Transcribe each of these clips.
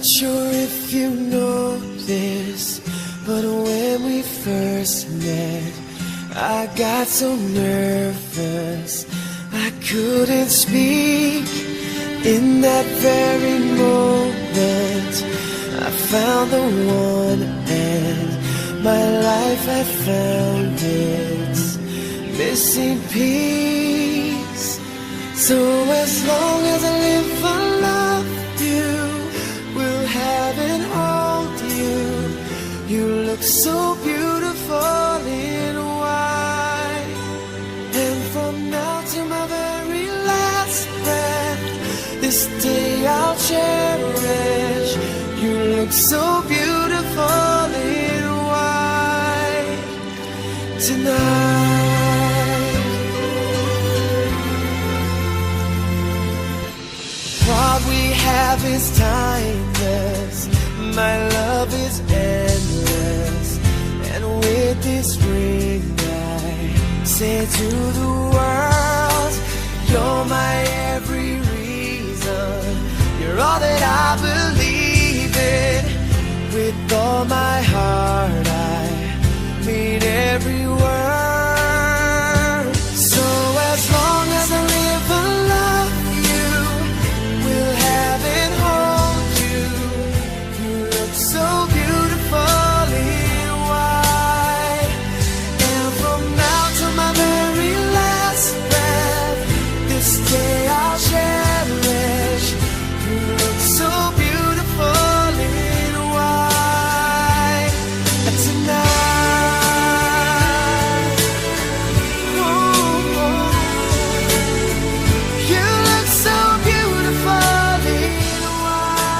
Not sure if you know this, but when we first met, I got so nervous I couldn't speak. In that very moment, I found the one, and my life had found its missing piece. So as long as I live, I love you, will have and hold you. You look so beautiful in white, and from now to my very last breath, this day I'll cherish. You look so beautiful in white tonight. What we have is timeless, my love is endless, and with this ring I say to the world, you're my every reason, you're all that I believe in. With all my heart I mean every word. So as long as I live, I love you, will have and hold you. You look so beautiful in white, and from now to my very last breath, this day I'll cherish. You look so beautiful in white tonight. Ooh, you look so beautiful in white.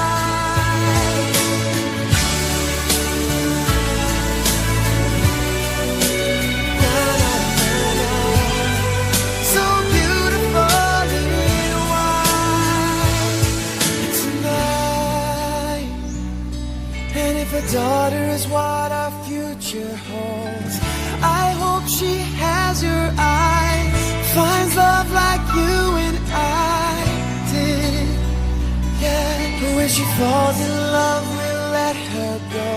Na, na, na, na. So beautiful in white tonight. And if a daughter is what our future holds, I hope she has your eyes, finds love like you and I did. Yeah, but when she falls in love, we'll let her go.